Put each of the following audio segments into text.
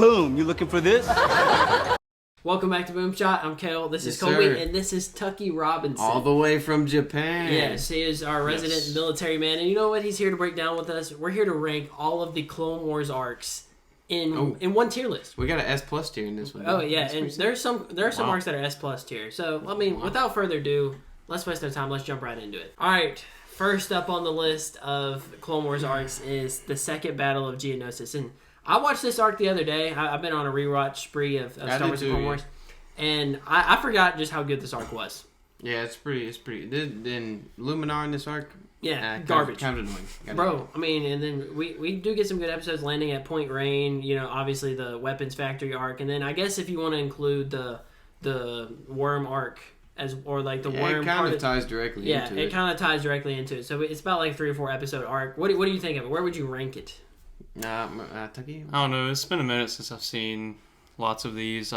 Boom, you looking for this? Welcome back to BoomShot. I'm Kale. This is Yes, Colby, sir. and this is Tucky Robinson. All the way from Japan. Yes, he is our resident military man. And you know what? He's here to break down with us. We're here to rank all of the Clone Wars arcs in one tier list. We got an S plus tier in this one. Oh yeah, That's and pretty there are some arcs that are S plus tier. So I mean, without further ado, let's waste no time. Let's jump right into it. All right. First up on the list of Clone Wars arcs is the second Battle of Geonosis, and I watched this arc the other day. I've been on a rewatch spree of Star Wars and Clone Wars, and I forgot just how good this arc was. Yeah, it's pretty. Then Luminar in this arc. Yeah, garbage. Kind of annoying. Bro, I mean, and then we do get some good episodes landing at Point Rain. You know, obviously the Weapons Factory arc, and then I guess if you want to include the Worm arc like the Worm. It kind of ties directly into it. Yeah, it kind of ties directly into it. So it's about like 3 or 4 episode arc. What do you think of it? Where would you rank it? Tucky? I don't know. It's been a minute since I've seen lots of these.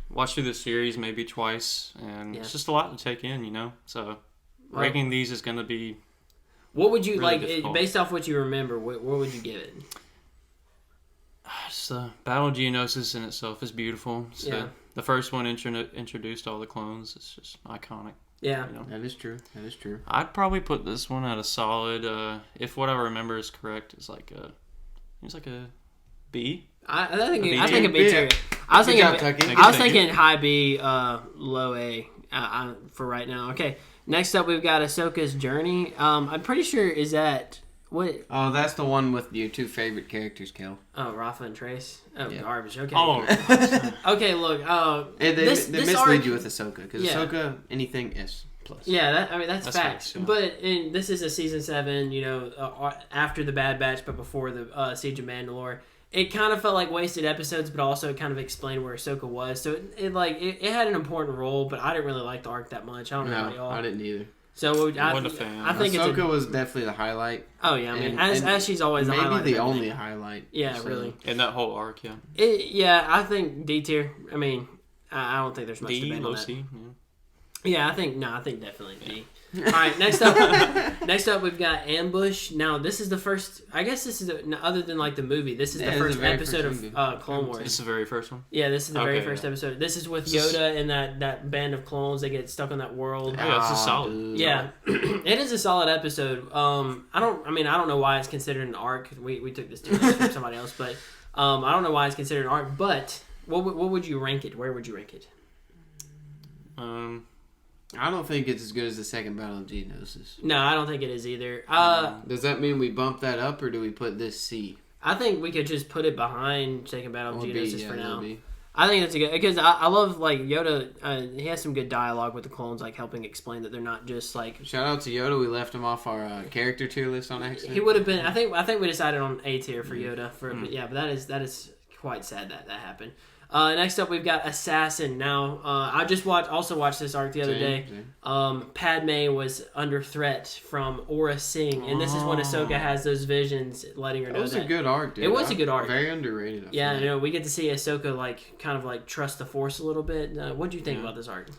Watched through the series maybe twice, and it's just a lot to take in, you know? So ranking these is going to be What would you, really like, difficult. based off what you remember, what would you give it? Just the Battle of Geonosis in itself is beautiful. So the first one introduced all the clones. It's just iconic. Yeah. You know? That is true. I'd probably put this one at a solid, if what I remember is correct, it's like a B. I think a B B. tier. I was Good job, Tucky. thinking high B, low A for right now. Okay, next up we've got Ahsoka's Journey. I'm pretty sure is that what? Oh, that's the one with your 2 favorite characters, Kel. Oh, Rafa and Trace. Oh, Yeah. garbage. Okay. Oh, Okay, look. They this mislead arc, you with Ahsoka because Ahsoka anything S plus. Yeah, that's facts. facts, yeah. But this is a season 7. You know, after the Bad Batch, but before the Siege of Mandalore. It kind of felt like wasted episodes, but also it kind of explained where Ahsoka was. So it had an important role, but I didn't really like the arc that much. I don't know about y'all. I didn't either. So wasn't a fan. I think Ahsoka was definitely the highlight. Oh yeah, I mean, And as she's always the maybe highlight. the of everything. only highlight. Yeah, So, really. in that whole arc, yeah. Yeah, I think D tier. I mean, I don't think there's much D, debate on low that. C, Yeah, I think definitely D. All right, next up we've got Ambush. Now this is the first. I guess this is other than like the movie. This is the first very episode first of Clone Wars. This is the very first one. Yeah, this is the very Okay, first yeah. episode. This is with Yoda and that band of clones that get stuck on that world. Yeah, it's a solid. dude. Yeah, it is a solid episode. I don't know why it's considered an arc. We took this too from somebody else, but I don't know why it's considered an arc. But what would you rank it? Where would you rank it? I don't think it's as good as the second Battle of Geonosis. No, I don't think it is either. Does that mean we bump that up, or do we put this C? I think we could just put it behind Second Battle of Or Geonosis B, yeah, for now. B. I think that's a good because I love like Yoda. He has some good dialogue with the clones, like helping explain that they're not just like. Shout out to Yoda. We left him off our character tier list on accident. He would have been. I think we decided on A tier for Yoda. But that is quite sad that happened. Next up, we've got Assassin. Now, I just also watched this arc the other day. Padme was under threat from Aura Singh, and this is when Ahsoka has those visions, letting her know That was a good arc, dude. It was a good arc. Very underrated. Yeah, you know, we get to see Ahsoka kind of trust the Force a little bit. What do you think about this arc?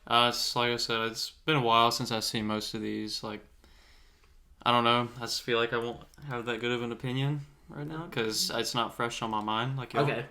It's like I said, it's been a while since I've seen most of these. Like, I don't know. I just feel like I won't have that good of an opinion right now because it's not fresh on my mind. Like, y'all. Okay.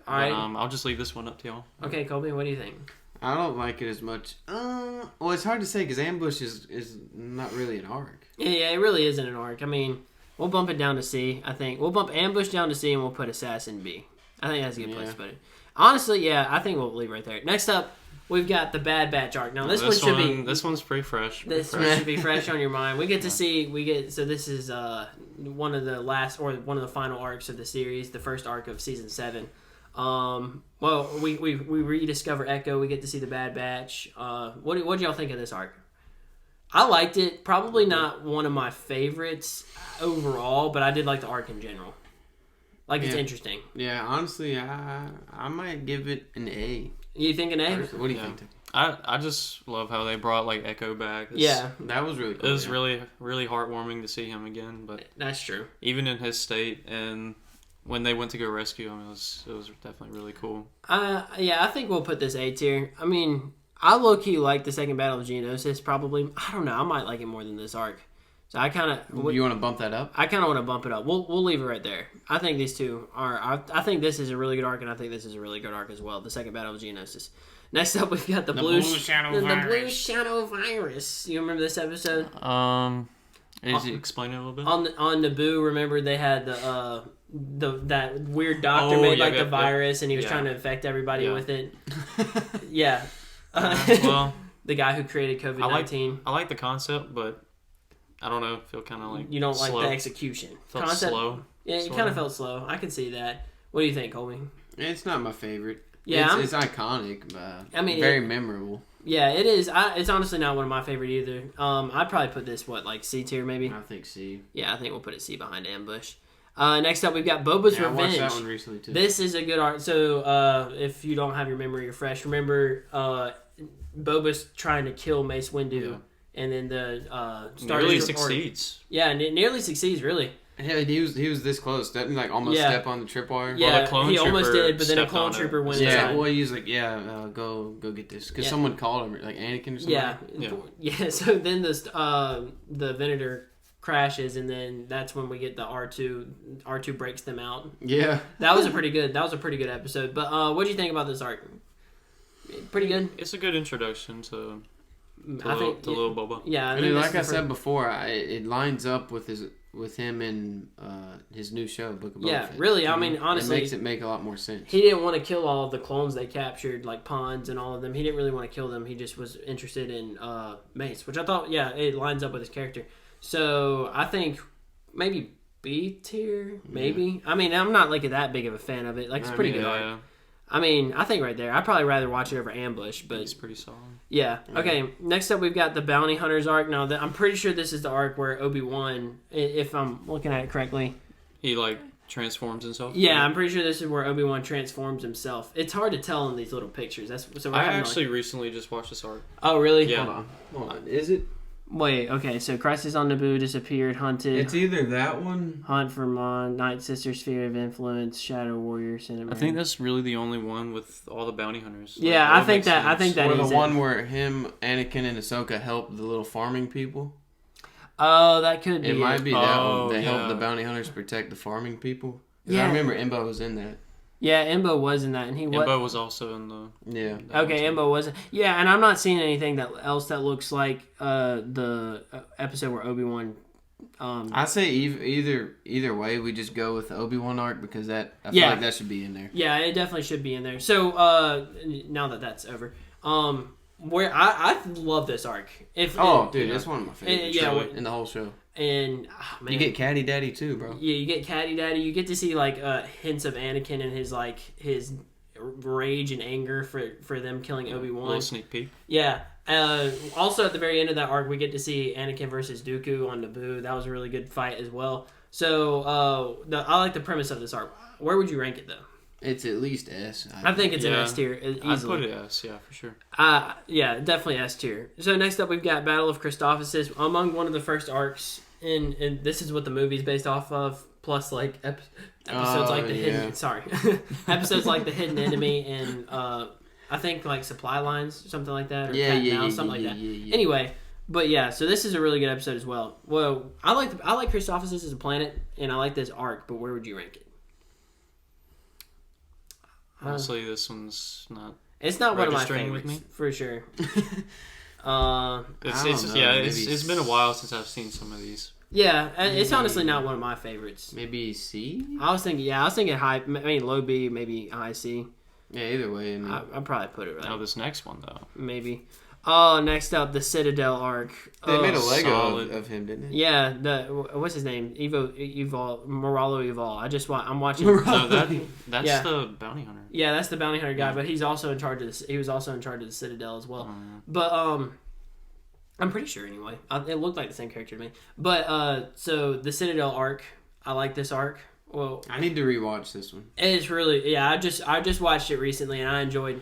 All right. I'll just leave this one up to y'all. Okay, Colby, what do you think? I don't like it as much. Well, it's hard to say because Ambush is not really an arc. Yeah, it really isn't an arc. I mean, we'll bump it down to C, I think. We'll bump Ambush down to C, and we'll put Assassin B. I think that's a good place to put it. Honestly, yeah, I think we'll leave right there. Next up, we've got the Bad Batch arc. Now, this one's pretty fresh. This one should be fresh on your mind. We get to see, so this is one of the final arcs of the series, the first arc of season 7. Well, we rediscover Echo. We get to see the Bad Batch. What did y'all think of this arc? I liked it. Probably not one of my favorites overall, but I did like the arc in general. It's interesting. Yeah, honestly, I might give it an A. You think an A? What do you think? I just love how they brought Echo back. That was really cool. It was really, really heartwarming to see him again. But that's true. Even in his state and when they went to go rescue him, it was definitely really cool. Yeah, I think we'll put this A tier. I mean, I low-key like the second Battle of Geonosis, probably. I don't know, I might like it more than this arc. So I kind of You want to bump that up? want to bump it up. We'll leave it right there. I think these two are. I think this is a really good arc, and I think this is a really good arc as well. The second Battle of Geonosis. Next up, we've got the Blue Shadow Virus. You remember this episode? Explain it a little bit. On Naboo, remember they had that weird doctor made the virus, and he was trying to infect everybody with it. Yeah. Well, the guy who created COVID-19. I like the concept, but I don't know. I feel kind of like you don't slow. like the execution. Felt concept, slow. Yeah, it kind of felt slow. I can see that. What do you think, Colby? It's not my favorite. Yeah, it's iconic. But very memorable. Yeah, it is. It's honestly not one of my favorite either. I'd probably put this like C tier maybe. I think C. Yeah, I think we'll put it C behind Ambush. Next up, we've got Boba's Revenge. I watched that one recently too. This is a good art. So if you don't have your memory refreshed, remember Boba's trying to kill Mace Windu, and then the nearly succeeds. Yeah, nearly succeeds. Really. Yeah, he was this close. Didn't like almost step on the tripwire. Yeah, well, he almost did, but then a clone trooper went inside. Yeah, well, he was like, go get this, because someone called him, like Anakin or something. Yeah. So then the Venator crashes, and then that's when we get the R2. R2 breaks them out. Yeah, that was a pretty good episode. But what do you think about this arc? Pretty good. It's a good introduction to little Boba. Yeah, I mean, like I said before, it lines up with him in his new show, Book of Boba Fett. Really. I mean, honestly, it makes it make a lot more sense. He didn't want to kill all of the clones they captured, like Pons and all of them. He didn't really want to kill them. He just was interested in Mace, which I thought, it lines up with his character. So I think maybe B tier, maybe. Yeah. I mean, I'm not like that big of a fan of it. Like, it's pretty good. Yeah. I mean, I think right there, I'd probably rather watch it over Ambush, but it's pretty solid. Yeah. Okay. Next up, we've got the Bounty Hunters arc. Now, I'm pretty sure this is the arc where Obi-Wan, if I'm looking at it correctly, he transforms himself. Yeah, I'm pretty sure this is where Obi-Wan transforms himself. It's hard to tell in these little pictures. I actually recently just watched this arc. Oh, really? Yeah. Hold on. Is it? Wait, okay, so Crisis on Naboo, disappeared, hunted. It's either that one. Hunt for Mon, Night Sister, Sphere of Influence, Shadow Warrior, Cinematic. I think that's really the only one with all the bounty hunters. Yeah, I think that or is the one where him, Anakin, and Ahsoka help the little farming people. Oh, that could be. It might be that one. They help the bounty hunters protect the farming people. Yeah, I remember Imbo was in that. Yeah, Imbo was in that, and Imbo was also in the. Yeah. Okay, Imbo was. Yeah, and I'm not seeing anything else that looks like the episode where Obi-Wan. I say either way, we just go with the Obi-Wan arc, because I feel like that should be in there. Yeah, it definitely should be in there. So now that that's over, where I love this arc. Dude, that's one of my favorites. In the whole show. And man, you get Caddy Daddy too, bro. Yeah, you get Caddy Daddy. You get to see hints of Anakin and his rage and anger for them killing Obi-Wan. A little sneak peek. Yeah. Also, at the very end of that arc, we get to see Anakin versus Dooku on Naboo. That was a really good fight as well. So I like the premise of this arc. Where would you rank it though? It's at least S. I think it's an S tier. Easily. I'd put it S, yeah, for sure. Yeah, definitely S tier. So next up, we've got Battle of Christophsis, among one of the first arcs. And this is what the movie's based off of, plus episodes like the hidden. Sorry, episodes like the Hidden Enemy and I think supply lines, something like that, or something like that. Yeah. Anyway, but yeah, so this is a really good episode as well. Well, I like Christophsis as a planet, and I like this arc. But where would you rank it? Honestly, this one's not. It's not one of my favorites with me for sure. It's been a while since I've seen some of these. Yeah, it's honestly not one of my favorites. Maybe C? I was thinking high, low B, maybe high C. Yeah, either way. I'd probably put it right. Now this next one, though. Maybe. Oh, next up, the Citadel arc. They made a Lego of him, didn't they? Yeah, what's his name? Moralo Evol. I'm watching. No, that's the bounty hunter. Yeah, that's the bounty hunter guy, but he's also in charge of this. He was also in charge of the Citadel as well. But I'm pretty sure anyway. It looked like the same character to me. But so the Citadel arc, I like this arc. Well, I need to rewatch this one. It's really I just watched it recently and I enjoyed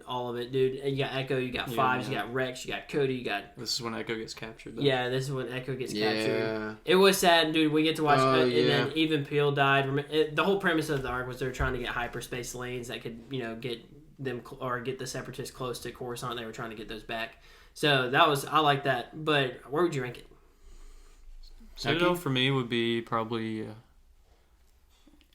all of it, dude. You got Echo, you got Fives, you got Rex, you got Cody, you got. This is when Echo gets captured. Though. Yeah, this is when Echo gets captured. It was sad, dude. We get to watch and then even Peel died. The whole premise of the arc was they're trying to get hyperspace lanes that could get them or get the Separatists close to Coruscant. They were trying to get those back. So I like that. But where would you rank it? Citadel for me would be probably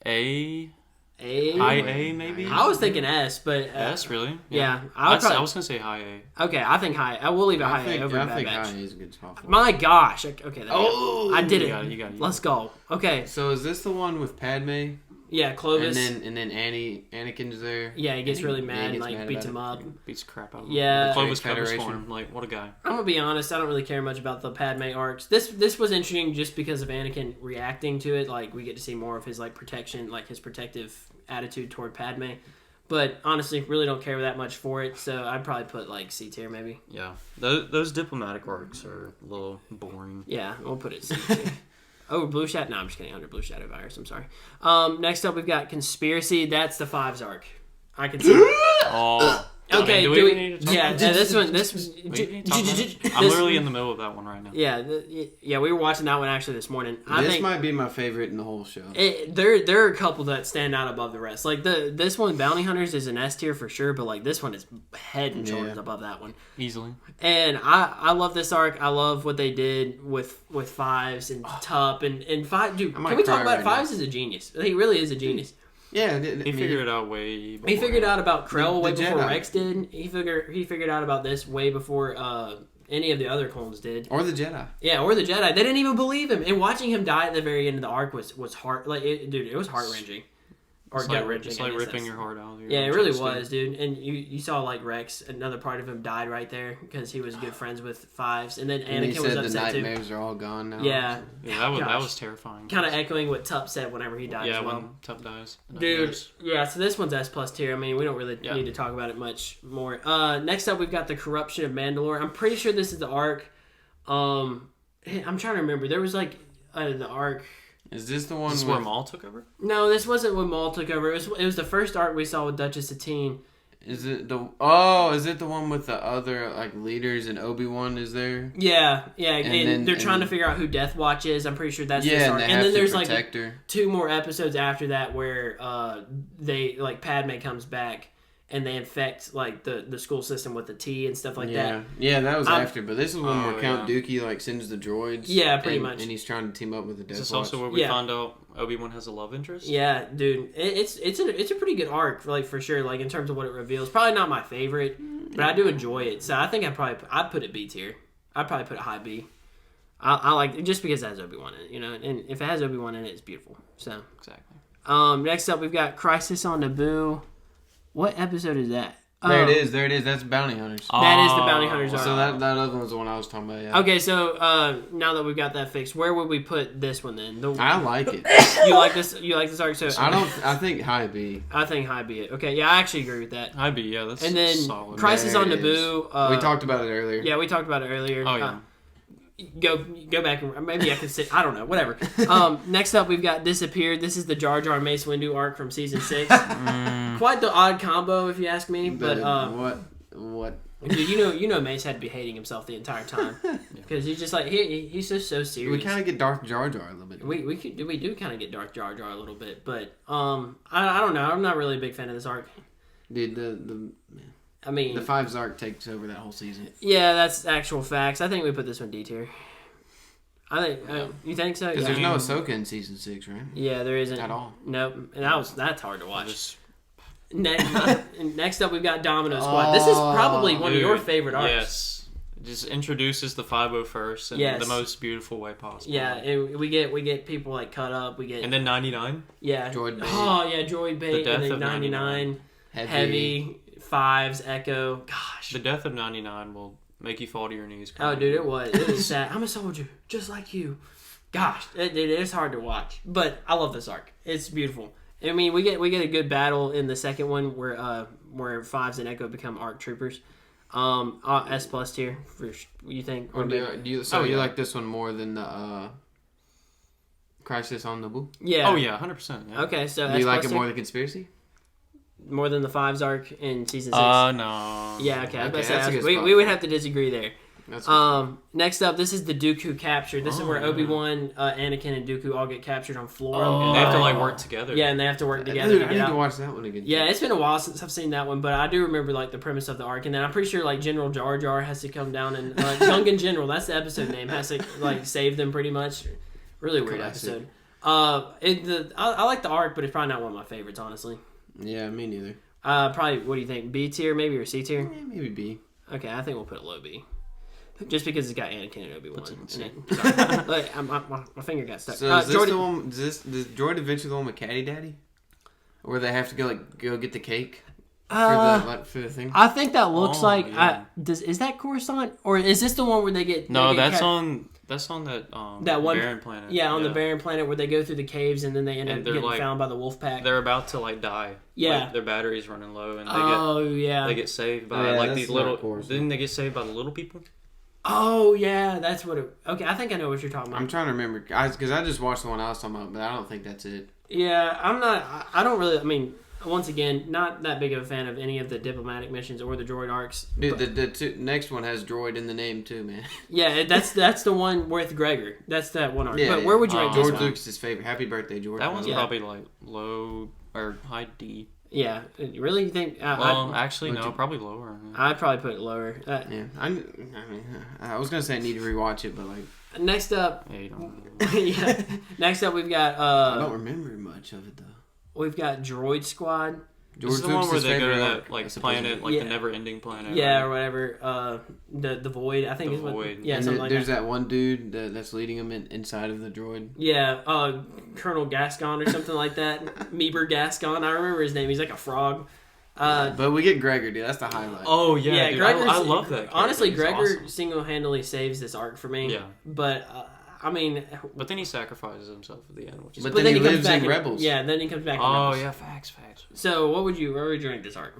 A. A? High A, maybe? I was thinking S, but... S, really? Yeah. I was going to say high A. Okay, I think high. I will leave it high A over I Bad think Batch. high A is a good spot for it. My gosh. Okay, there you go. I did it. You got it. Let's go. Okay. So is this the one with Padme? Yeah, Clovis. And then Anakin's there. Yeah, he gets really mad and gets like mad beats about him up. Beats the crap out of him. Yeah. The Clovis covers Federation. for him. Like, what a guy. I'm gonna be honest. I don't really care much about the Padme arcs. This was interesting just because of Anakin reacting to it. Like we get to see more of his like protection, like his protective attitude toward Padme. But honestly, really don't care that much for it. So I'd probably put like C tier maybe. Yeah. Those diplomatic arcs are a little boring. Yeah, we'll put it C tier. Oh, Blue Shadow? No, I'm just kidding. Under Blue Shadow Virus. I'm sorry. Next up, we've got Conspiracy. That's the Fives arc. I can see. Oh. Okay, do we need to talk yeah, about this one. I'm literally in the middle of that one right now. Yeah, yeah, we were watching that one actually this morning. I think might be my favorite in the whole show. There are a couple that stand out above the rest. Like this one, Bounty Hunters, is an S tier for sure, but like this one is head and shoulders above that one. Easily. And I love this arc. I love what they did with Fives and Tup and Five. Dude, can we talk about Fives is a genius? He really is a genius. Yeah, he figured it out way before. He figured out about Krell way before Jedi. Rex did. He figured out about this way before any of the other clones did. Or the Jedi. Yeah, or the Jedi. They didn't even believe him. And watching him die at the very end of the arc was hard. Like, dude, it was heart wrenching. Or gut wrenching. It's like ripping your heart out. Yeah, it really was, dude. And you saw like Rex, another part of him died right there because he was good friends with Fives, and then Anakin was upset the too. nightmares are all gone now. Yeah, that was terrifying. Kind of echoing what Tup said whenever he died. Yeah, as well. when Tup dies. Dude, yeah. So this one's S plus tier. I mean, we don't really need to talk about it much more. Next up, we've got the Corruption of Mandalore. I'm pretty sure this is the arc. I'm trying to remember. There was like the arc. Is this the one where Maul took over? No, this wasn't when Maul took over. It was the first arc we saw with Duchess Satine. Is it the one with the other like leaders and Obi-Wan is there? Yeah, and they're trying to figure out who Death Watch is. I'm pretty sure that's this arc. And then there's like 2 more episodes after that where they like Padme comes back and they infect like the school system with the T and stuff like that. Yeah, that was after. But this is one where Count Dookie like sends the droids. Yeah, pretty much. And he's trying to team up with the Death Watch. Is this also where we found out Obi-Wan has a love interest? Yeah, dude, it's a pretty good arc, like for sure. Like in terms of what it reveals, probably not my favorite, but I do enjoy it. So I think I'd put it B tier. I'd probably put it high B. I like it just because it has Obi-Wan in it, you know. And if it has Obi-Wan in it, it's beautiful. So exactly. Next up we've got Crisis on Naboo. What episode is that? There it is. That's Bounty Hunters. That is the Bounty Hunters arc. So that other one's the one I was talking about, yeah. Okay, so now that we've got that fixed, where would we put this one then? I like it. You like this? You like this arc? So I think high B. I think high B. Okay, yeah, I actually agree with that. High B, yeah, that's and then solid. Crisis on Naboo. We talked about it earlier. Yeah, we talked about it earlier. Oh yeah. Go back and maybe I can sit. I don't know. Whatever. Next up, we've got Disappeared. This is the Jar Jar Mace Windu arc from season 6. Quite the odd combo, if you ask me. But what? Dude, you know, Mace had to be hating himself the entire time because he's just like he's just so serious. We kind of get Darth Jar Jar a little bit. We do kind of get Darth Jar Jar a little bit, but I don't know. I'm not really a big fan of this arc. Dude, I mean, the Fives arc takes over that whole season. Yeah, that's actual facts. I think we put this one D tier. I think you think so? Because there's no Ahsoka in season 6, right? Yeah, there isn't at all. Nope, and that's hard to watch. Next up, we've got Domino Squad. This is probably one of your favorite arcs. Yes, it just introduces the 501st in the most beautiful way possible. Yeah, and we get people like cut up. And then 99. Yeah, Droid Bait. Oh yeah, Droid Bait. The death and then of 99. Heavy. Fives, Echo. Gosh. The death of 99 will make you fall to your knees. Oh, dude, it was sad. I'm a soldier, just like you. Gosh, it's hard to watch, but I love this arc. It's beautiful. I mean, we get a good battle in the second one where Fives and Echo become ARC troopers. S plus tier for you think? Or do you like this one more than the Crisis on Naboo? Yeah. Oh yeah, 100%. Yeah. Okay, so do you like it more than Conspiracy? More than the Fives arc in season 6? No. Yeah, okay. We would have to disagree there. Next up, this is the Dooku capture. This is where Obi-Wan, Anakin, and Dooku all get captured on Flora. And they have to like work together. Yeah, and they have to work together. Dude, I need to watch that one again. Yeah, it's been a while since I've seen that one, but I do remember like the premise of the arc. And then I'm pretty sure like General Jar Jar has to come down and Gungan General, that's the episode name, has to like save them pretty much. Really weird Classic. episode. I like the arc, but it's probably not one of my favorites, honestly. Yeah, me neither. Probably. What do you think? B tier, maybe, or C tier? Yeah, maybe B. Okay, I think we'll put it low B. Just because it's got Anakin and Obi-Wan. Sorry. My finger got stuck. So is this the one? Is Droid Adventure the one with Caddy Daddy, where they have to go get the cake for the thing? I think that looks like. Yeah. Is that Coruscant, or is this the one where they get? No, they get that's on that that one barren planet. Yeah, on the barren planet where they go through the caves and then they end up getting found by the wolf pack. They're about to die. Yeah, like, their battery's running low, and they get saved by these little. Didn't they get saved by the little people? Oh yeah, that's what it. Okay, I think I know what you're talking about. I'm trying to remember, because I just watched the one I was talking about, but I don't think that's it. Yeah, I'm not. I don't really. I mean, once again, not that big of a fan of any of the diplomatic missions or the droid arcs. Dude, the next one has droid in the name too, man. Yeah, that's the one with Gregor. That's that one arc. Yeah, but where would you rank this George one? Lucas' favorite. Happy birthday, George. That one's probably low or high D. Yeah, really? You think? Actually, no, probably lower. I'd probably put it lower. Yeah, I was gonna say I need to rewatch it, but next up, yeah, you don't. yeah. Next up, we've got. I don't remember much of it though. We've got Droid Squad. George This is the one where they go to that planet, the never-ending planet. Yeah, or whatever. The Void, I think. The Void. Yeah, something like there's that one dude that's leading them inside of the droid. Yeah, Colonel Gascon or something like that. Meeber Gascon, I remember his name. He's like a frog. But we get Gregor, dude. That's the highlight. Oh yeah, dude, I love that. Honestly, Gregor awesome. single-handedly saves this arc for me. Yeah, but I mean, but then he sacrifices himself at the end, which is. But then he lives in Rebels. Yeah, then he comes back. Oh yeah, facts. So where would you rank this arc?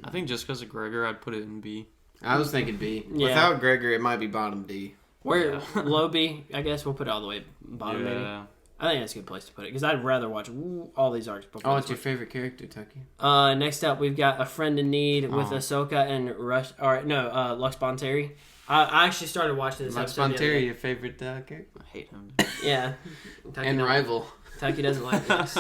I think just because of Gregor, I'd put it in B. I was thinking B. Yeah. Without Gregor, it might be bottom D. Where low B? I guess we'll put it all the way bottom. Maybe. I think that's a good place to put it because I'd rather watch all these arcs before. Oh, what's your favorite character, Tucky? Next up, we've got A Friend in Need with Ahsoka and Lux Bonteri. I actually started watching this. Lux Bonteri, your favorite character? I hate him. Yeah, and rival. Tucky doesn't like Lux.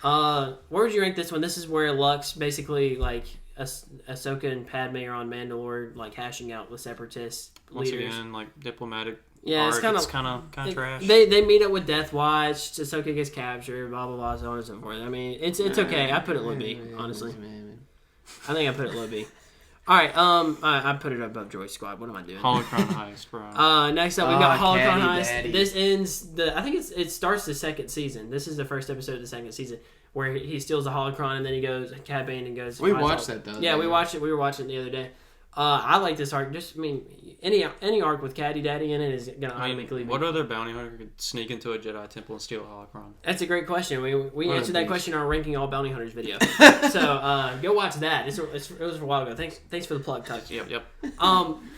Where would you rank this one? This is where Lux basically Ahsoka and Padme are on Mandalore, hashing out with separatist leaders. Once again, diplomatic. Yeah, arc, it's kind of trash. They meet up with Death Watch. Ahsoka gets captured. Blah blah blah, so on and so forth. I mean, it's okay. I put it low B, honestly. I think I put it low B. All right, I put it above Droid Squad. What am I doing? Holocron Heist, bro. Next up, we got Holocron Heist. Daddy. This ends I think it starts the second season. This is the first episode of the second season where he steals the holocron and then he goes Cad Bane and goes. We watched that though. Yeah, we watched it. We were watching it the other day. I like this arc. Any arc with Caddy Daddy in it is gonna automatically. What other bounty hunter could sneak into a Jedi temple and steal a holocron? That's a great question. We answered that question in our ranking all bounty hunters video. So go watch that. It was a while ago. Thanks for the plug, Tuck. Yep.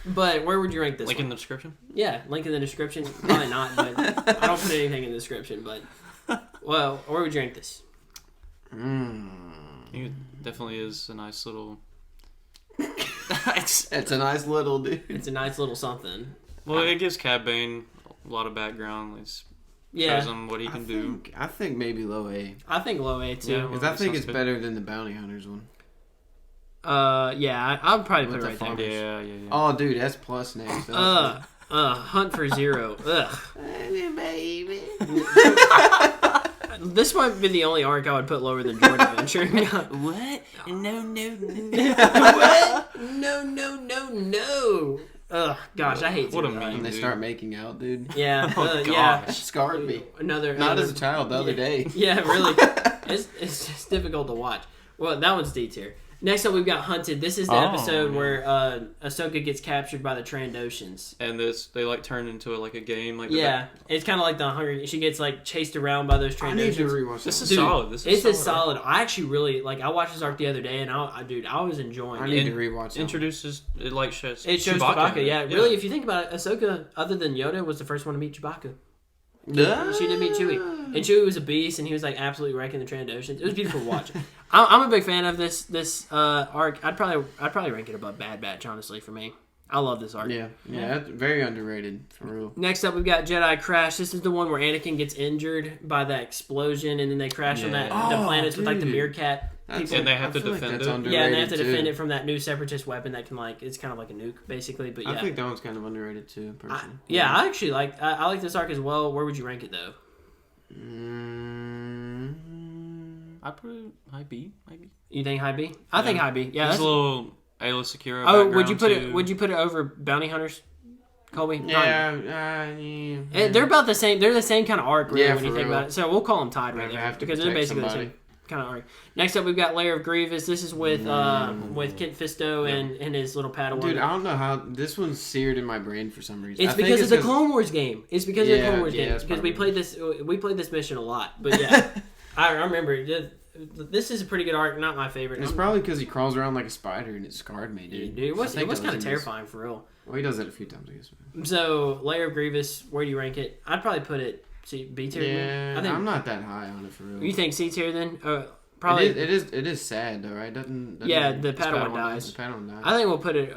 But where would you rank this? Link one? in the description. Yeah, link in the description. Probably not, but I don't put anything in the description. But well, where would you rank this? It definitely is a nice little. It's a nice little dude. It's a nice little something. Well, it gives Cad Bane a lot of background. It shows him what he can do. I think maybe low A. I think low A too. Because I think it's better than the Bounty Hunters one. Yeah, I'll probably put it right there. Yeah. Oh, dude, that's plus next. Hunt for Zero. Ugh. Baby. This might be the only arc I would put lower than Droid Adventure. What? No. What? No. Ugh, gosh, I hate what Zero. a meme. When they start making out, dude. Yeah, Yeah. Scarred me. Not as a child the other day. Yeah, really. It's just difficult to watch. Well, that one's D tier. Next up, we've got Hunted. This is the episode where Ahsoka gets captured by the Trandoshans. And they turn into a game. It's kind of like the Hunger. She gets chased around by those Trandoshans. I need to rewatch this. This is solid. This is solid. I actually really I watched this arc the other day, and I was enjoying it. I need to rewatch it. Introduces it shows. It shows Chewbacca. Yeah, really. If you think about it, Ahsoka, other than Yoda, was the first one to meet Chewbacca. She did meet Chewie, and Chewie was a beast, and he was wrecking the Trandoshans. It was beautiful to watch. I'm a big fan of this arc. I'd probably rank it above Bad Batch, honestly, for me. I love this arc. Yeah, that's very underrated for real. Next up, we've got Jedi Crash. This is the one where Anakin gets injured by that explosion, and then they crash on the planets with the meerkat. And they have to defend it. Yeah, and they have to defend it from that new separatist weapon that can it's kind of like a nuke basically. But yeah, I think that one's kind of underrated too. Personally. I actually I like this arc as well. Where would you rank it though? I put it high B, maybe. You think high B? I think high B. Yeah, there's a little Ayla Secura. Oh, would you put it? Would you put it over Bounty Hunters? Colby? Yeah, they're about the same. They're the same kind of arc, really, when you think real. about it. So we'll call them tied right there because they're basically the same kind of arc. Next up, we've got Lair of Grievous. This is with Kit Fisto and his little Padawan. Dude, I don't know how this one's seared in my brain for some reason. It's because of the Clone Wars game. It's because of the Clone Wars game. Because we played this. We played this mission a lot. But yeah, I remember. This is a pretty good arc. Not my favorite. It's probably because he crawls around like a spider and it scarred me, dude. It was kind of terrifying for real. Well, he does that a few times, I guess. So, Lair of Grievous, where do you rank it? I'd probably put it B tier. Yeah, I'm not that high on it for real. You think C tier then? Probably. It is sad though, right? Doesn't the Padawan dies. The Padawan dies. I think we'll put it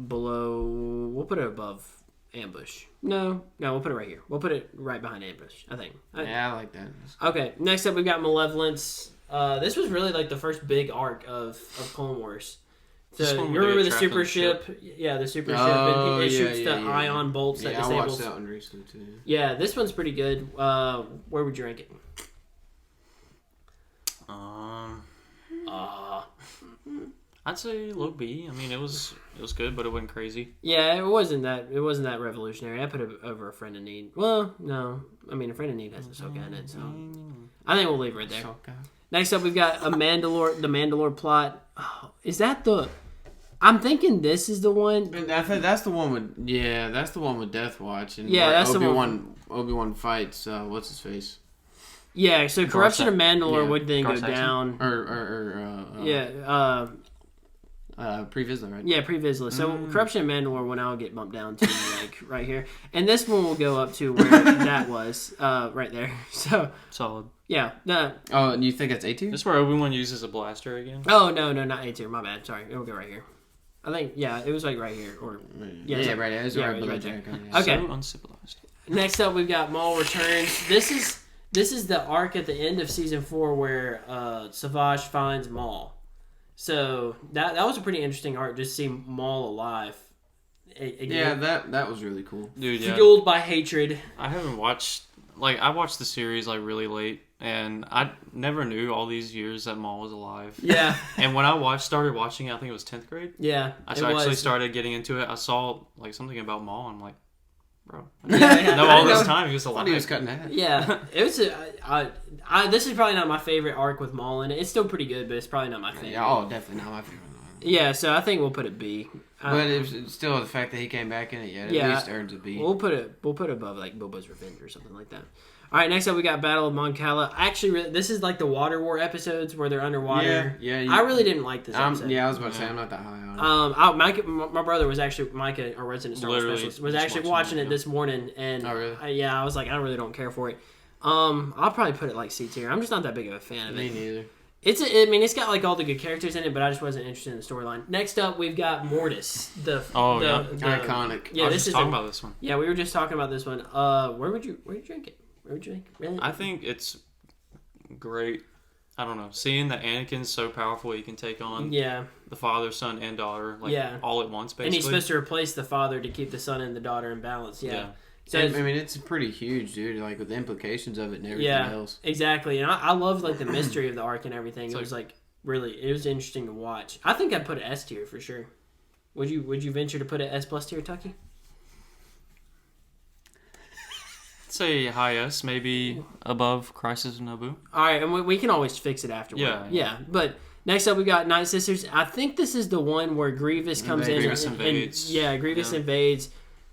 below. We'll put it above Ambush. No, we'll put it right here. We'll put it right behind Ambush. I think. Yeah, I like that. Okay, next up we've got Malevolence. This was really like the first big arc of Clone Wars. So you remember the super ship? Yeah, the super ship. And it shoots the ion bolts that disables. I watched that one recently too. Yeah, this one's pretty good. Where would you rank it? I'd say low B. I mean, it was good, but it wasn't crazy. Yeah, it wasn't that revolutionary. I put it over A Friend in Need. Well, no, I mean A Friend in Need has Ahsoka in it, so I think we'll leave it right there. Next up, we've got the Mandalore plot. Oh, is that the? I'm thinking this is the one. I think that's the one with that's the one with Death Watch and that's Obi-Wan fights. What's his face? Yeah, so Corruption of Mandalore would then go down. Pre-Vizsla, right? Yeah, Pre-Vizsla. So Corruption of Mandalore will now get bumped down to right here, and this one will go up to where that was right there. So solid. Yeah. Oh, and you think it's A tier? This is where Obi-Wan uses a blaster again. Oh no, not A tier. My bad. Sorry, it'll go right here. I think it was like right here or right. It was right there. Okay. So uncivilized. Next up, we've got Maul returns. This is the arc at the end of season 4 where Savage finds Maul. So that was a pretty interesting arc, just to see Maul alive. Again. Yeah, that was really cool. Dude, yeah. Fueled by hatred. I haven't watched I watched the series really late, and I never knew all these years that Maul was alive. Yeah. And when I started watching it, I think it was 10th grade. Yeah. I actually started getting into it. I saw something about Maul, and I'm like, bro. All this time he was alive. He was cutting that. Yeah, it was. This is probably not my favorite arc with Maul in it. It's still pretty good, but it's probably not my favorite. Yeah, definitely not my favorite. Yeah, so I think we'll put it B. But it's still the fact that he came back in it, at least earns a B. We'll put it above Boba's Revenge or something like that. All right, next up we got Battle of Mon Cala. Actually, this is like the Water War episodes where they're underwater. Yeah. I really didn't like this episode. I was about to say I'm not that high on it. My brother was actually Micah, our resident Star Wars specialist, was actually watching it this morning, and oh really? I was like, I really don't care for it. I'll probably put it like C tier. I'm just not that big of a fan of it. Me neither. It's got like all the good characters in it, but I just wasn't interested in the storyline. Next up, we've got Mortis, the iconic. Yeah, this is talking about this one. Yeah, we were just talking about this one. Where would you drink it? Where would you drink it? Really? I think it's great. I don't know, seeing that Anakin's so powerful, he can take on the father, son, and daughter all at once, basically. And he's supposed to replace the father to keep the son and the daughter in balance. Yeah. So it's pretty huge, dude. Like with the implications of it and everything else. Exactly. And I love like the mystery of the arc and everything. It was it was interesting to watch. I think I'd put it S tier for sure. Would you venture to put it S plus tier, Tucky? I'd say high S, maybe above Crisis of Naboo. All right, and we can always fix it afterward. Yeah. But next up, we got Night Sisters. I think this is the one where Grievous comes in. Grievous invades. Grievous invades.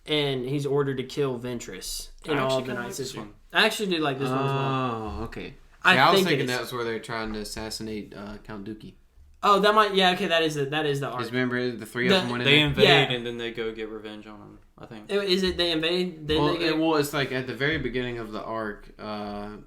And he's ordered to kill Ventress in all of the Night Sisters. I actually do like this one as well. Oh, okay. I was thinking that was where they're trying to assassinate Count Dookie. Oh, that might... Yeah, okay, that is the arc. Because remember, the three of them went in They invade, and then they go get revenge on him, I think. Is it they invade? It's like at the very beginning of the arc, Palps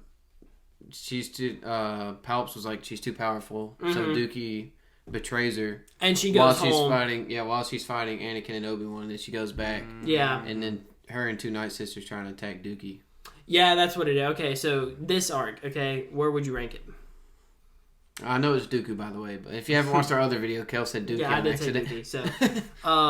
was like, she's too powerful. Mm-hmm. So Dookie betrays her, and she goes home. While she's fighting Anakin and Obi-Wan, and then she goes back. Yeah, and then her and two Night Sisters trying to attack Dookie. Yeah, that's what it is. Okay, so this arc. Okay, where would you rank it? I know it's Dooku, by the way, but if you haven't watched our other video, Kel said Dooku. Yeah, I did say Dookie. So,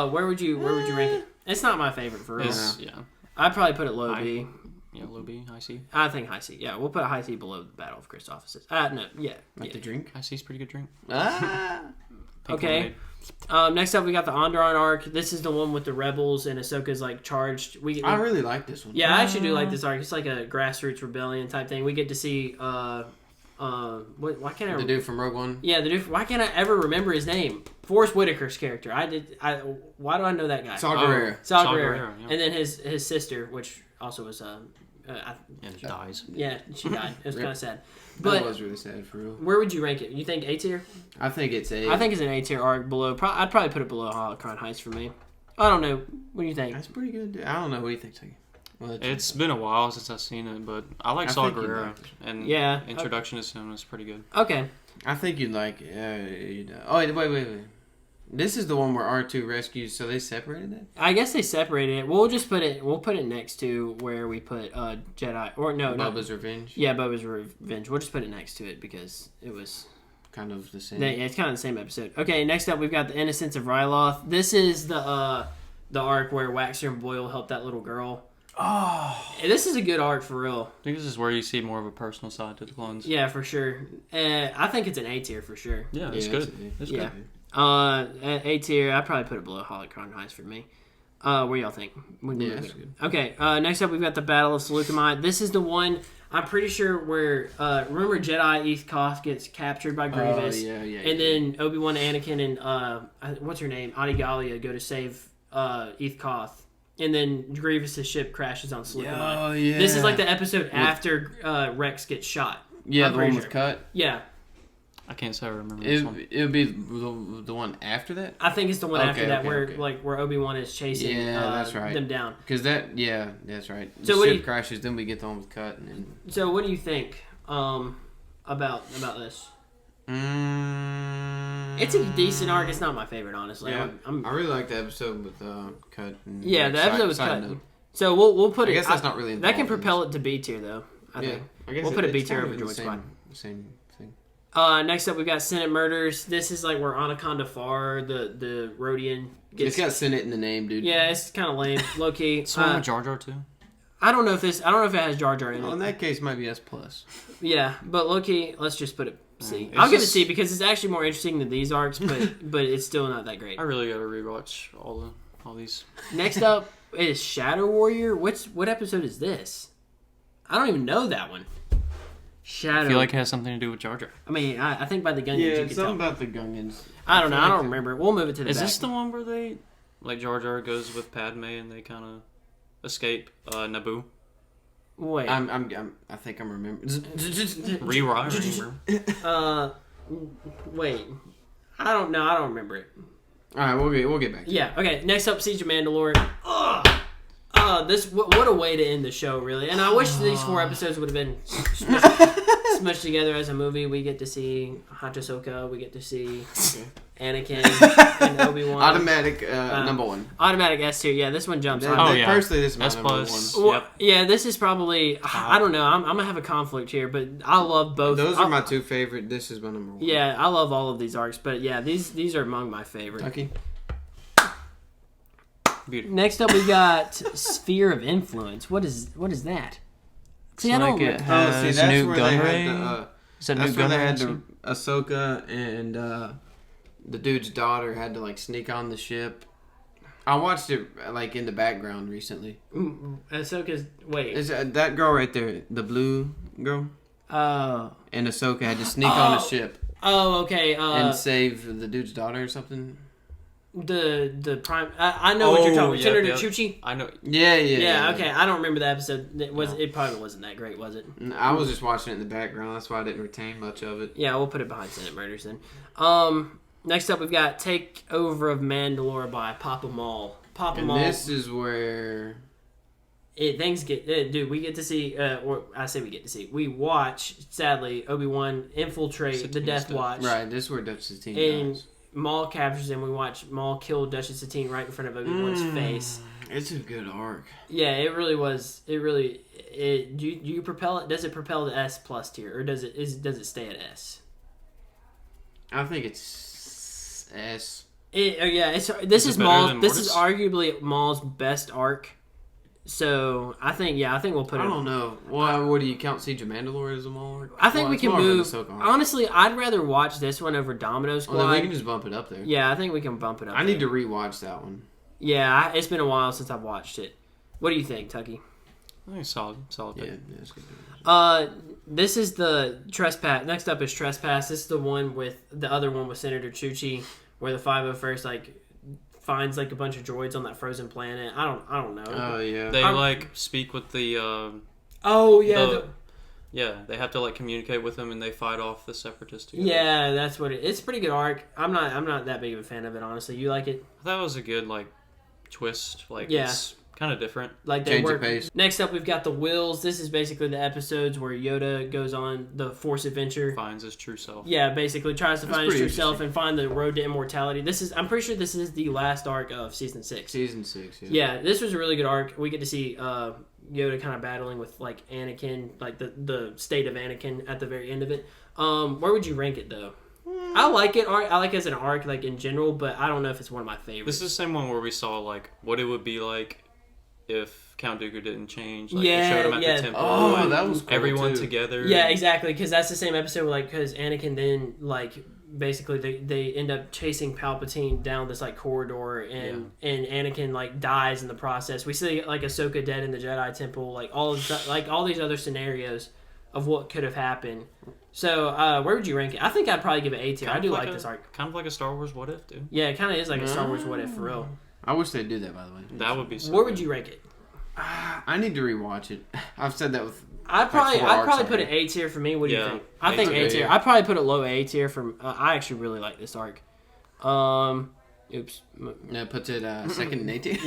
where would you rank it? It's not my favorite for real. Yeah. I'd probably put it low B. Yeah, low B, high C. I think high C. Yeah, we'll put a high C below the Battle of Christophsis. No, yeah. Like the drink? High C's pretty good drink. Okay. Next up, we got the Onderon arc. This is the one with the rebels and Ahsoka's like charged. I really like this one. Yeah, I actually do like this arc. It's like a grassroots rebellion type thing. We get to see why can't I? The dude from Rogue One. Yeah, the dude. Why can't I ever remember his name? Forrest Whitaker's character. Why do I know that guy? Saw Gerrera. Saw Gerrera. Yeah. And then his sister, which also was she dies. Yeah, she died. It was kind of sad. But that was really sad for real. Where would you rank it? You think A tier? I think it's A. I think it's an A tier arc below. I'd probably put it below Holocron Heist for me. I don't know. What do you think? That's pretty good. I don't know. What do you think, Tony? Well, it's been a while since I've seen it, but I like Saw Gerrera, and introduction to him was pretty good. Okay. I think you'd like it. Oh, wait. This is the one where R2 rescues, so they separated it? I guess they separated it. We'll put it next to where we put Jedi, or no. Bubba's Revenge? Yeah, Bubba's Revenge. We'll just put it next to it because it was... kind of the same. Yeah, it's kind of the same episode. Okay, next up we've got the Innocence of Ryloth. This is the arc where Waxer and Boyle help that little girl. Oh, this is a good arc for real. I think this is where you see more of a personal side to the clones. Yeah, for sure. I think it's an A tier for sure. Yeah, it's good. It's good. A tier. I'd probably put it below Holocron Heist for me. What do y'all think? Yeah, that's good. Okay. Next up we've got the Battle of Seleucamai. This is the one. I'm pretty sure where remember Jedi Eth Koth gets captured by Grievous. And then Obi-Wan, Anakin, and what's her name, Adigalia go to save Eth Koth. And then Grievous' ship crashes on Seleucamai. Oh, yeah. This is like the episode after Rex gets shot. Yeah, the one with Cut? Yeah. I can't say I remember this one. It would be the one after that? I think it's the one after that where Obi-Wan is chasing that's right. them down. Because that's right. So the ship crashes, then we get the one with Cut. So what do you think about this? It's a decent arc. It's not my favorite, honestly. Yeah, I really like the episode with Cut. And the episode was Cut. So we'll put it. I guess that's not really that can propel it to B tier though. I think we'll put it B tier over Droid Squad. Same thing. Next up, we've got Senate Murders. This is like where Anaconda Far, the Rhodian, gets... It's got Senate in the name, dude. Yeah, it's kind of lame, low key. It's one with Jar Jar too. I don't know if it has Jar Jar in it. In that case, it might be S+. Yeah, but low key, let's just put it C. I'll give it C because it's actually more interesting than these arcs, but it's still not that great. I really gotta rewatch all these. Next up is Shadow Warrior. What episode is this? I don't even know that one. Shadow. I feel like it has something to do with Jar Jar. I mean, I think by the Gungans you can tell. something about the Gungans. I don't know. I don't remember. We'll move it to the back. Is this the one where they, like Jar Jar goes with Padme and they kind of escape Naboo? Wait. I think I'm remembering. Remember. Wait. I don't know. I don't remember it. All right, we'll get back to it. Okay, next up, Siege of Mandalore. What a way to end the show, really. And I wish these 4 episodes would have been smushed together as a movie. We get to see Hot Ahsoka. We get to see Anakin and Obi-Wan. Automatic number 1. Automatic S tier. Yeah, this one jumps. Personally, this is my number 1. Well, yeah, this is probably... I don't know. I'm going to have a conflict here, but I love both. Those are my 2 favorite. This is my number 1. Yeah, I love all of these arcs, but yeah, these are among my favorite. Okay. Beautiful. Next up, we got Sphere of Influence. What is that? See, I don't. It has new gun ray. That's where they had Ahsoka and the dude's daughter had to like sneak on the ship. I watched it like in the background recently. Ahsoka's Is that girl right there, the blue girl? Oh. And Ahsoka had to sneak on a ship. Oh, okay. And save the dude's daughter or something. The prime. I know what you're talking about. Senator Chuchi. I know. Yeah. Okay, I don't remember the episode. It probably wasn't that great, was it? I was just watching it in the background. That's why I didn't retain much of it. Yeah, we'll put it behind Senate Murders then. Next up, we've got Takeover of Mandalore by Papa Maul. This is where things get... dude, we get to see... or I say we get to see. We watch, sadly, Obi-Wan infiltrate the Death Watch. Right, this is where Duchess Satine dies. Maul captures him. We watch Maul kill Duchess Satine right in front of Obi-Wan's face. It's a good arc. Yeah, it really was. Do you propel it? Does it propel to S+ tier, or does it stay at S? I think it's S. This is Maul's. This is arguably Maul's best arc. So I think we'll put it. I don't know. Well, what do you count? Siege of Mandalore as a Maul arc? I think we can move. Honestly, I'd rather watch this one over Domino Squad. Well, then we can just bump it up there. Yeah, I think we can bump it up. I need to rewatch that one. Yeah, it's been a while since I've watched it. What do you think, Tucky? I think solid pick. Yeah, it's good. This is the Trespass. Next up is Trespass. This is the one with the other one with Senator Chuchi, where the 501st finds a bunch of droids on that frozen planet. I don't know. Oh yeah. They speak with the. They have to communicate with them, and they fight off the Separatists together. Yeah, that's what it's a pretty good arc. I'm not that big of a fan of it, honestly. You like it? I thought it was a good twist. It's kind of different. They change work. The pace. Next up, we've got the Wills. This is basically the episodes where Yoda goes on the Force adventure, finds his true self. Yeah, basically tries to find his true self and find the road to immortality. I'm pretty sure this is the last arc of season 6. Season 6. Yeah. Yeah, this was a really good arc. We get to see Yoda kind of battling with Anakin, the state of Anakin at the very end of it. Where would you rank it though? I like it. I like it as an arc, in general, but I don't know if it's one of my favorites. This is the same one where we saw what it would be like if Count Dooku didn't change. They showed him at the temple. Oh, that was cool everyone too. Together. Yeah, exactly. Because that's the same episode where because Anakin then basically they end up chasing Palpatine down this corridor and Anakin dies in the process. We see Ahsoka dead in the Jedi Temple. All these other scenarios of what could have happened. So where would you rank it? I think I'd probably give it A tier. I do like this arc. Kind of like a Star Wars What If, dude. Yeah, it kind of is like a Star Wars What If for real. I wish they'd do that, by the way. That would be so Where good. would you rank it? I need to rewatch it. I've said that with. I'd probably put it A tier for me. What do you think? I think A tier. I'd probably put it low A tier for. I actually really like this arc. Oops. No, puts it second in A tier.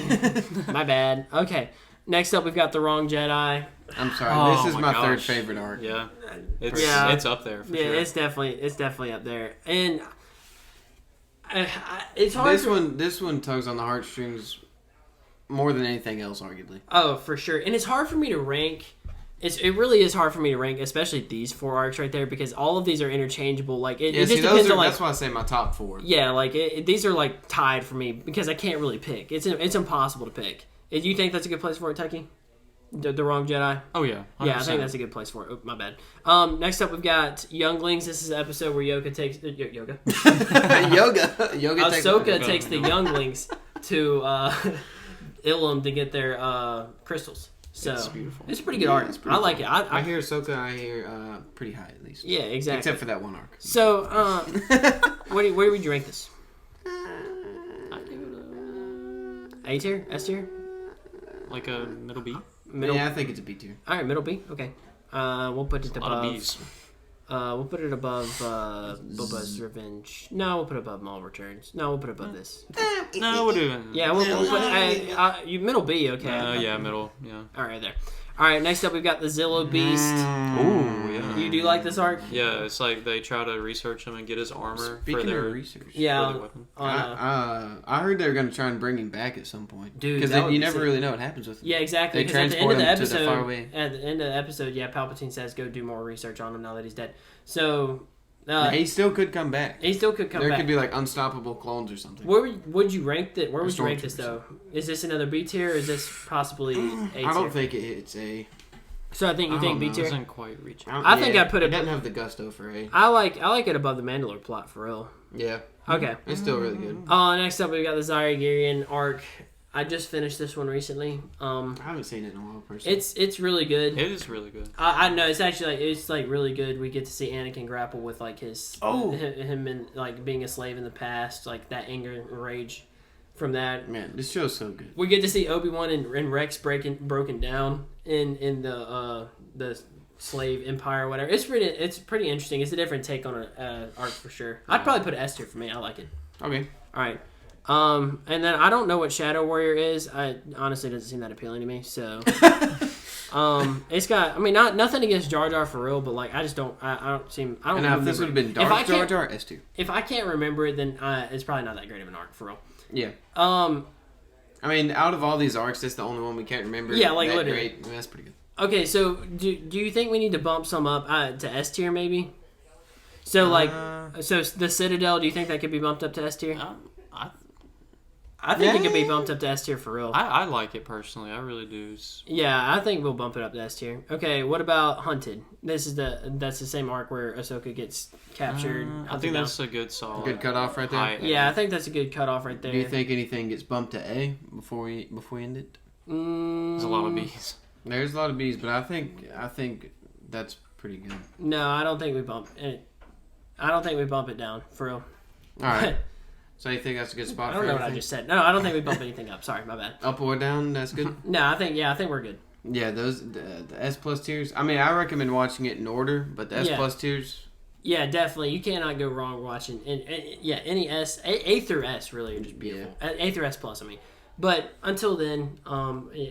My bad. Okay. Next up, we've got The Wrong Jedi. I'm sorry. This is my third favorite arc. Yeah. It's up there for sure. Yeah, it's definitely up there. And it's hard. This one tugs on the heartstrings more than anything else, arguably. Oh, for sure. And it's hard for me to rank. It really is hard for me to rank, especially these 4 arcs right there, because all of these are interchangeable. It just depends on that's why I say my top 4. Yeah, these are tied for me because I can't really pick. It's impossible to pick. Do you think that's a good place for it, Tucky? The Wrong Jedi? Oh, yeah. 100%. Yeah, I think that's a good place for it. Oh, my bad. Next up, we've got Younglings. This is an episode where Yoga takes... Yoga? Ahsoka takes the Younglings to Ilum to get their crystals. So, it's beautiful. It's a pretty good arc. I like it. I hear Ahsoka, I hear pretty high, at least. Yeah, exactly. Except for that one arc. So, where would you rank this? I'd give it A tier? S tier? Like a middle B? Yeah, I think it's a B tier. All right, middle B. Okay. We'll put it above. A lot of B's. We'll put it above Boba's Revenge. No, we'll put it above Maul Returns. No, we'll put it above this. No, we'll do it. Yeah, we'll put you middle B. Okay. Yeah, middle. Yeah. All right, there. All right, next up we've got the Zillo Beast. Ooh, yeah. You do like this arc? Yeah, it's they try to research him and get his armor Speaking for their of research. Yeah. for their weapon. I heard they were going to try and bring him back at some point. Dude, because you never really know what happens with him. Yeah, exactly. They transport him to the far away. At the end of the episode, Palpatine says go do more research on him now that he's dead. So... he still could come back. He still could come back. There could be unstoppable clones or something. Where would you rank that? Where would you rank this though? Is this another B tier or is this possibly A tier? I don't think it's A. So you think B tier? It doesn't quite reach it. I think I put it. It doesn't have the gusto for A. I like it above the Mandalore plot for real. Yeah. Okay. It's still really good. Next up we got the Zyregarian arc. I just finished this one recently. I haven't seen it in a while, personally. It's really good. It is really good. I know it's actually it's really good. We get to see Anakin grapple with his him and being a slave in the past, that anger and rage from that. Man, this show's so good. We get to see Obi-Wan and Rex broken down in the slave empire or whatever. It's pretty interesting. It's a different take on an arc for sure. I'd probably put it S tier for me. I like it. Okay. All right. And then I don't know what Shadow Warrior is. I honestly doesn't seem that appealing to me. So, it's got. I mean, nothing against Jar Jar for real, but I just don't. I don't seem. I don't. And if this would have been Dark Jar Jar, S tier. If I can't remember it, then it's probably not that great of an arc for real. Yeah. I mean, out of all these arcs, that's the only one we can't remember. Yeah, that literally. great. I mean, that's pretty good. Okay, so do you think we need to bump some up to S tier maybe? So so the Citadel, do you think that could be bumped up to S tier? I think it could be bumped up to S tier for real. I like it personally. I really do. Yeah, I think we'll bump it up to S tier. Okay, what about Hunted? That's the same arc where Ahsoka gets captured. I think that's a good solid. Good cutoff right there. Yeah, I think that's a good cutoff right there. Do you think anything gets bumped to A before we end it? There's a lot of B's. There's a lot of B's, but I think that's pretty good. No, I don't think we bump it. I don't think we bump it down for real. All right. So you think that's a good spot? I don't know what I just said. No, I don't think we bump anything up. Sorry, my bad. Up or down? That's good. No, I think we're good. Yeah, those the S plus tiers. I mean, I recommend watching it in order, but the S plus tiers. Yeah, definitely. You cannot go wrong watching. Any S, A through S really are just beautiful. Yeah. A through S plus, I mean. But until then,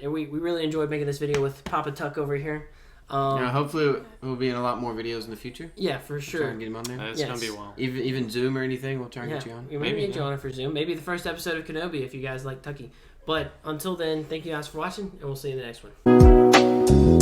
we really enjoyed making this video with Papa Tuck over here. Hopefully we'll be in a lot more videos in the future. Yeah, for sure. Try and get him on there. It's gonna be a while. Even Zoom or anything, we'll try and get you on. Maybe get you on for Zoom. Maybe the first episode of Kenobi if you guys like Tucky. But until then, thank you guys for watching, and we'll see you in the next one.